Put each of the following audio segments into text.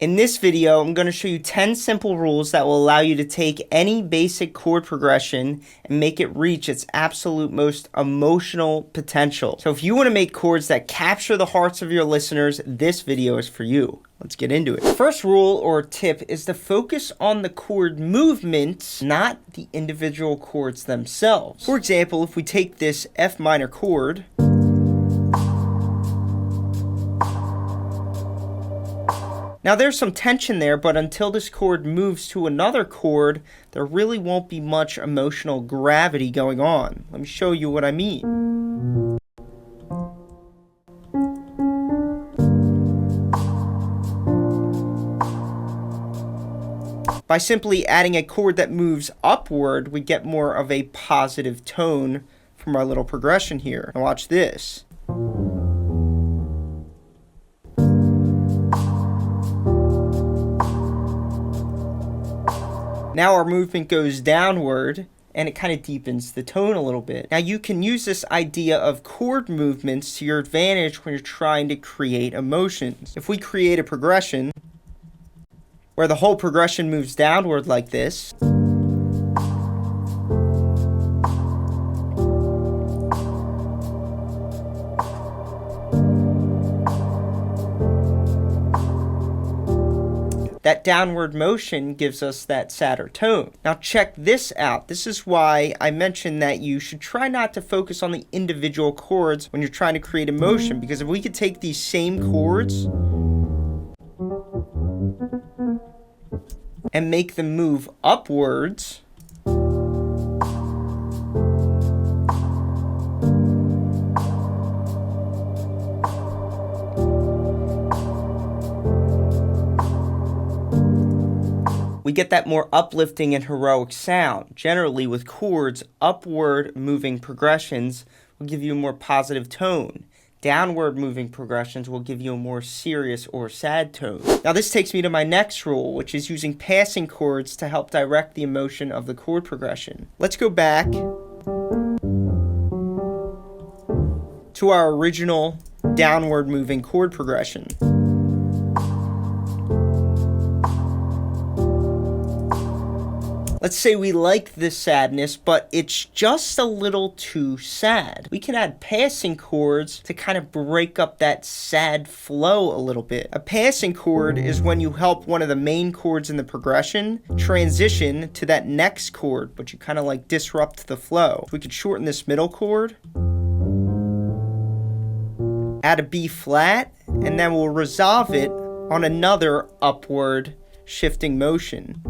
In this video, I'm going to show you 10 simple rules that will allow you to take any basic chord progression and make it reach its absolute most emotional potential. So if you want to make chords that capture the hearts of your listeners, this video is for you. Let's get into it. First rule or tip is to focus on the chord movements, not the individual chords themselves. For example, if we take this F minor chord, now there's some tension there, but until this chord moves to another chord, there really won't be much emotional gravity going on. Let me show you what I mean. By simply adding a chord that moves upward, we get more of a positive tone from our little progression here. Now watch this. Now our movement goes downward and it kind of deepens the tone a little bit. Now you can use this idea of chord movements to your advantage when you're trying to create emotions. If we create a progression where the whole progression moves downward like this, that downward motion gives us that sadder tone. Now check this out. This is why I mentioned that you should try not to focus on the individual chords when you're trying to create emotion, because if we could take these same chords and make them move upwards, we get that more uplifting and heroic sound. Generally, with chords, upward moving progressions will give you a more positive tone. Downward moving progressions will give you a more serious or sad tone. Now this takes me to my next rule, which is using passing chords to help direct the emotion of the chord progression. Let's go back to our original downward moving chord progression. Let's say we like this sadness, but it's just a little too sad. We can add passing chords to kind of break up that sad flow a little bit. A passing chord is when you help one of the main chords in the progression transition to that next chord, but you kind of like disrupt the flow. We could shorten this middle chord, add a B flat, and then we'll resolve it on another upward shifting motion.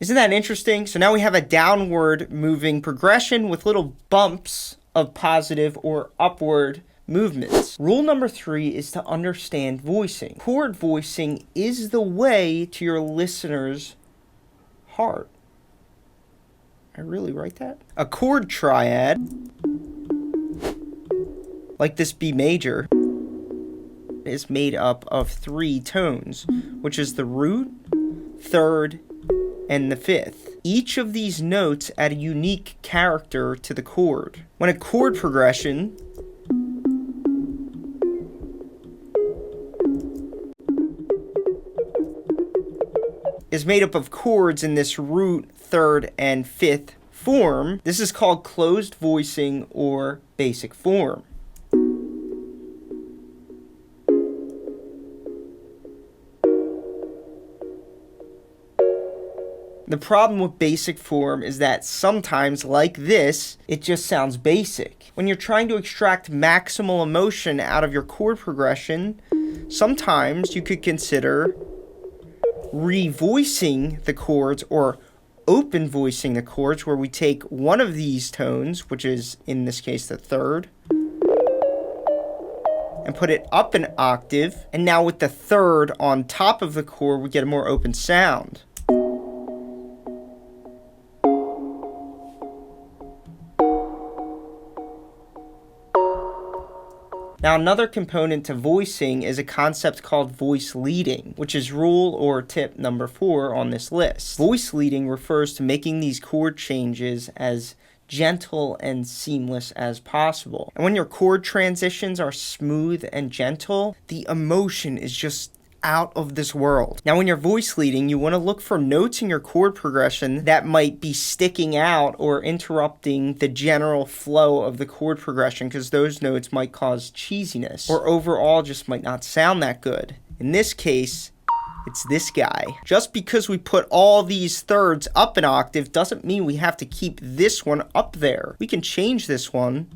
Isn't that interesting? So now we have a downward moving progression with little bumps of positive or upward movements. Rule number 3 is to understand voicing. Chord voicing is the way to your listener's heart. I really write that? A chord triad, like this B major, is made up of 3 tones, which is the root, third, and the fifth. Each of these notes add a unique character to the chord. When a chord progression is made up of chords in this root, third, and fifth form, this is called closed voicing or basic form. The problem with basic form is that sometimes, like this, it just sounds basic. When you're trying to extract maximal emotion out of your chord progression, sometimes you could consider revoicing the chords or open voicing the chords, where we take one of these tones, which is in this case the third, and put it up an octave, and now with the third on top of the chord, we get a more open sound. Now, another component to voicing is a concept called voice leading, which is rule or tip number 4 on this list. Voice leading refers to making these chord changes as gentle and seamless as possible. And when your chord transitions are smooth and gentle, the emotion is just out of this world. Now, when you're voice leading, you want to look for notes in your chord progression that might be sticking out or interrupting the general flow of the chord progression, because those notes might cause cheesiness or overall just might not sound that good. In this case, it's this guy. Just because we put all these thirds up an octave doesn't mean we have to keep this one up there. We can change this one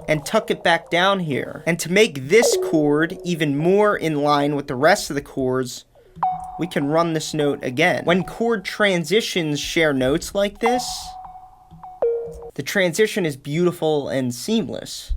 and tuck it back down here. And to make this chord even more in line with the rest of the chords, we can run this note again. When chord transitions share notes like this, the transition is beautiful and seamless.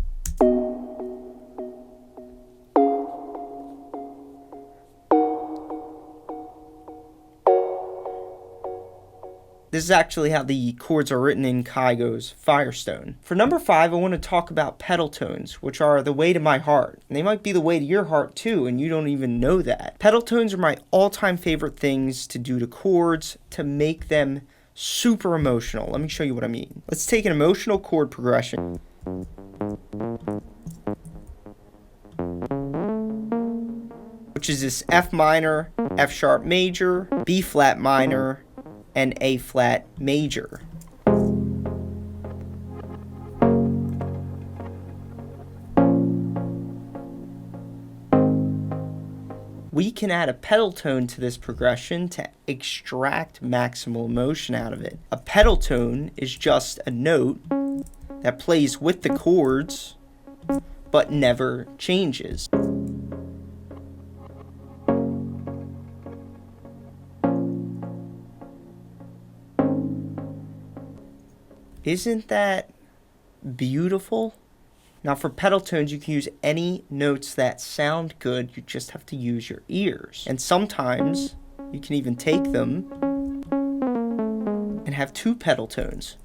This is actually how the chords are written in Kygo's Firestone. For number 5, I want to talk about pedal tones, which are the way to my heart. And they might be the way to your heart too, and you don't even know that. Pedal tones are my all-time favorite things to do to chords to make them super emotional. Let me show you what I mean. Let's take an emotional chord progression. Which is this F minor, F sharp major, B flat minor, and A flat major. We can add a pedal tone to this progression to extract maximal emotion out of it. A pedal tone is just a note that plays with the chords but never changes. Isn't that beautiful? Now, for pedal tones, you can use any notes that sound good. You just have to use your ears. And sometimes you can even take them and have 2 pedal tones.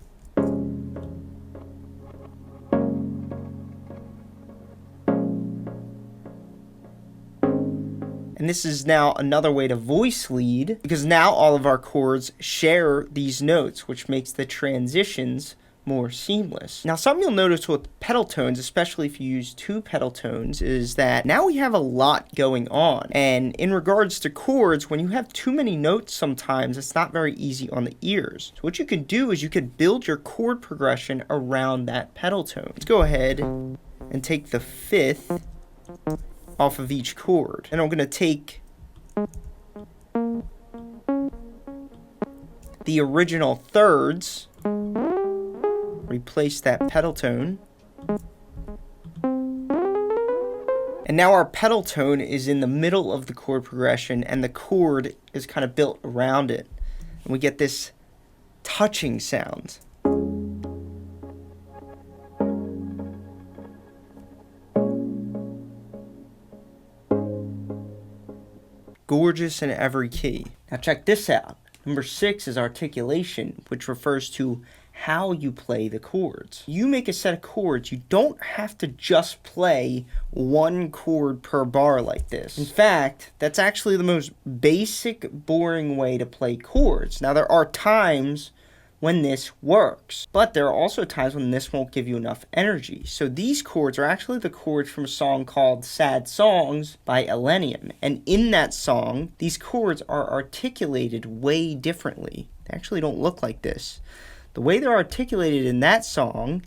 And this is now another way to voice lead, because now all of our chords share these notes, which makes the transitions more seamless. Now, something you'll notice with pedal tones, especially if you use 2 pedal tones, is that now we have a lot going on. And in regards to chords, when you have too many notes sometimes, it's not very easy on the ears. So what you can do is you could build your chord progression around that pedal tone. Let's go ahead and take the 5th off of each chord. And I'm going to take the original thirds, replace that pedal tone, and now our pedal tone is in the middle of the chord progression and the chord is kind of built around it. And we get this touching sound. Gorgeous in every key. Now check this out. Number 6 is articulation, which refers to how you play the chords. You make a set of chords, you don't have to just play 1 chord per bar like this. In fact, that's actually the most basic, boring way to play chords. Now, there are times when this works, but there are also times when this won't give you enough energy. So these chords are actually the chords from a song called Sad Songs by Illenium. And in that song, these chords are articulated way differently. They actually don't look like this. The way they're articulated in that song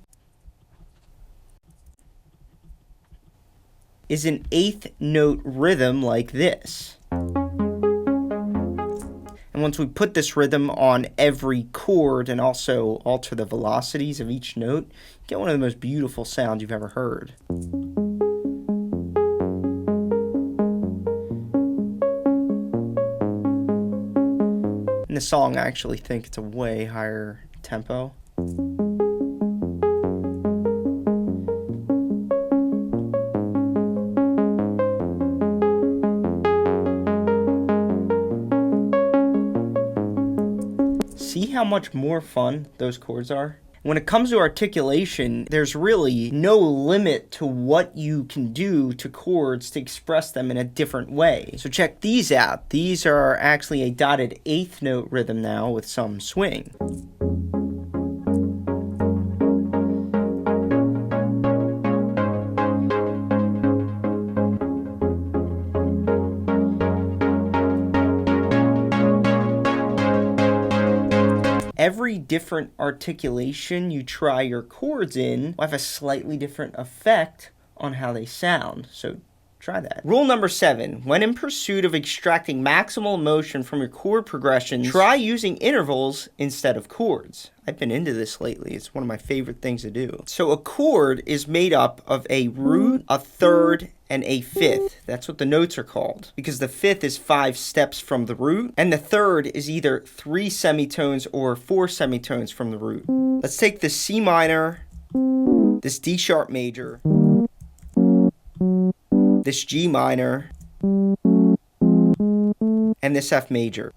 is an 8th note rhythm like this. And once we put this rhythm on every chord and also alter the velocities of each note, you get one of the most beautiful sounds you've ever heard. In the song, I actually think it's a way higher tempo. See how much more fun those chords are? When it comes to articulation, there's really no limit to what you can do to chords to express them in a different way. So check these out. These are actually a dotted eighth note rhythm now with some swing. Every different articulation you try your chords in will have a slightly different effect on how they sound. So try that. Rule number 7. When in pursuit of extracting maximal emotion from your chord progressions, try using intervals instead of chords. I've been into this lately. It's one of my favorite things to do. So a chord is made up of a root, a third, and a fifth. That's what the notes are called, because the fifth is 5 steps from the root, and the third is either 3 semitones or 4 semitones from the root. Let's take this C minor, this D sharp major, this G minor, and this F major.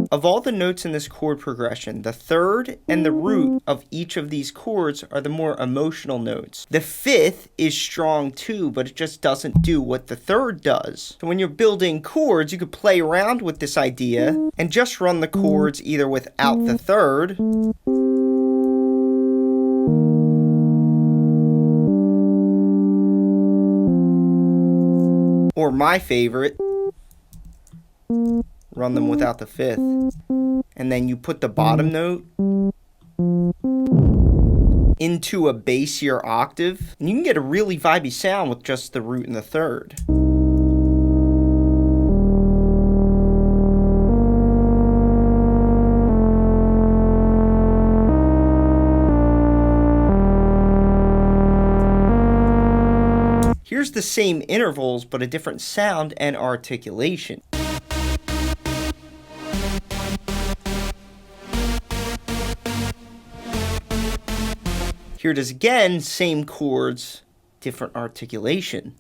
Of all the notes in this chord progression, the third and the root of each of these chords are the more emotional notes. The fifth is strong too, but it just doesn't do what the third does. So when you're building chords, you could play around with this idea and just run the chords either without the third or my favorite, run them without the fifth. And then you put the bottom note into a bassier octave. And you can get a really vibey sound with just the root and the third. Here's the same intervals, but a different sound and articulation. Here it is again, same chords, different articulation.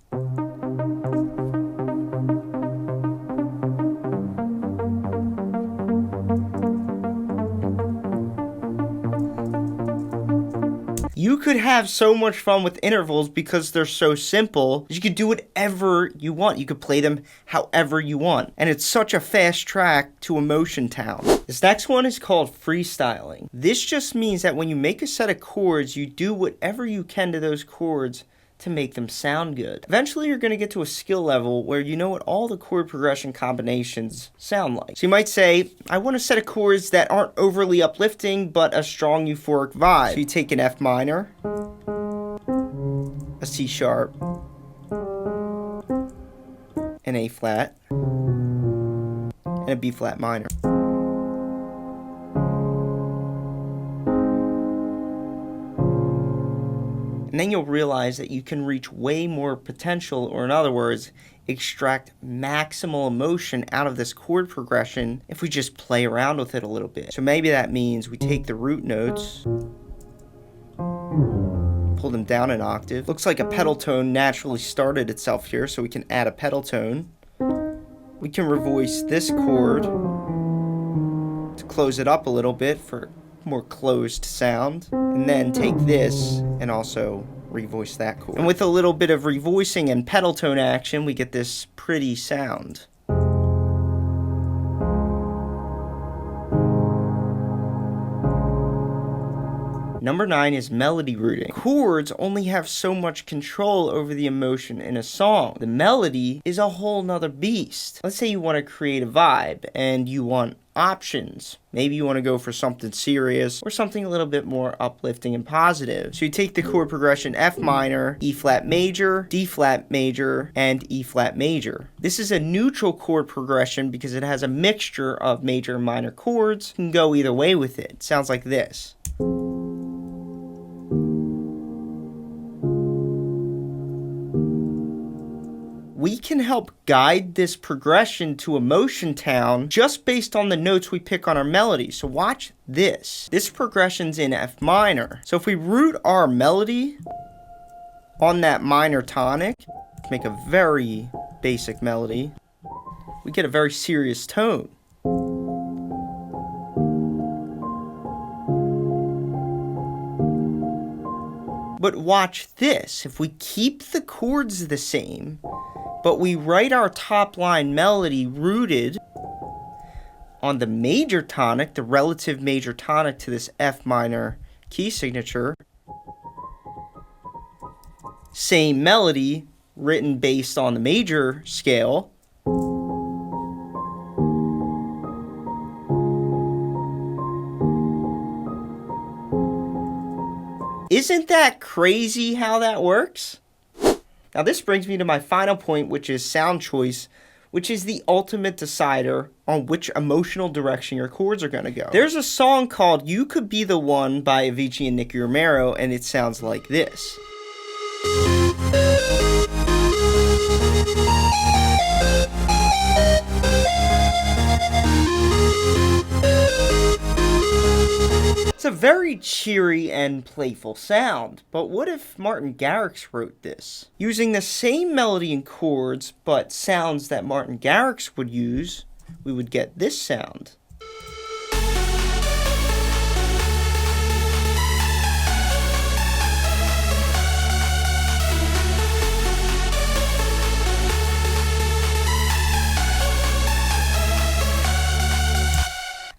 You could have so much fun with intervals because they're so simple. You could do whatever you want. You could play them however you want. And it's such a fast track to Emotion Town. This next one is called Freestyling. This just means that when you make a set of chords, you do whatever you can to those chords to make them sound good. Eventually you're going to get to a skill level where you know what all the chord progression combinations sound like. So you might say, I want a set of chords that aren't overly uplifting but a strong euphoric vibe. So you take an F minor, a C sharp, an A flat, and a B flat minor. And then you'll realize that you can reach way more potential, or in other words, extract maximal emotion out of this chord progression if we just play around with it a little bit. So maybe that means we take the root notes, pull them down an octave. Looks like a pedal tone naturally started itself here, so we can add a pedal tone. We can revoice this chord to close it up a little bit for more closed sound, and then take this and also revoice that chord. And with a little bit of revoicing and pedal tone action, we get this pretty sound. Number 9 is melody rooting. Chords only have so much control over the emotion in a song. The melody is a whole nother beast. Let's say you want to create a vibe and you want options. Maybe you want to go for something serious or something a little bit more uplifting and positive. So you take the chord progression F minor, E flat major, D flat major, and E flat major. This is a neutral chord progression because it has a mixture of major and minor chords. You can go either way with it. It sounds like this. We can help guide this progression to Emotion Town just based on the notes we pick on our melody. So watch this. This progression's in F minor. So if we root our melody on that minor tonic, make a very basic melody, we get a very serious tone. But watch this. If we keep the chords the same, but we write our top line melody rooted on the major tonic, the relative major tonic to this F minor key signature, same melody written based on the major scale, isn't that crazy how that works? Now this brings me to my final point, which is sound choice, which is the ultimate decider on which emotional direction your chords are going to go. There's a song called You Could Be the One by Avicii and Nicky Romero, and it sounds like this. It's a very cheery and playful sound, but what if Martin Garrix wrote this? Using the same melody and chords, but sounds that Martin Garrix would use, we would get this sound.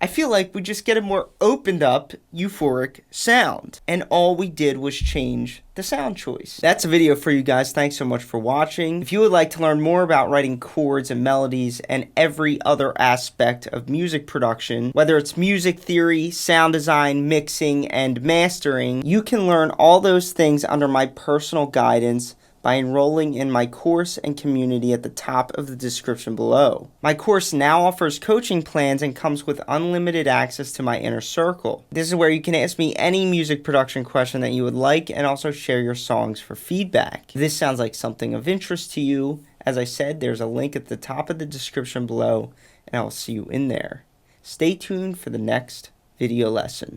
I feel like we just get a more opened up, euphoric sound. And all we did was change the sound choice. That's a video for you guys. Thanks so much for watching. If you would like to learn more about writing chords and melodies and every other aspect of music production, whether it's music theory, sound design, mixing, and mastering, you can learn all those things under my personal guidance by enrolling in my course and community at the top of the description below. My course now offers coaching plans and comes with unlimited access to my inner circle. This is where you can ask me any music production question that you would like and also share your songs for feedback. If this sounds like something of interest to you, as I said, there's a link at the top of the description below, and I'll see you in there. Stay tuned for the next video lesson.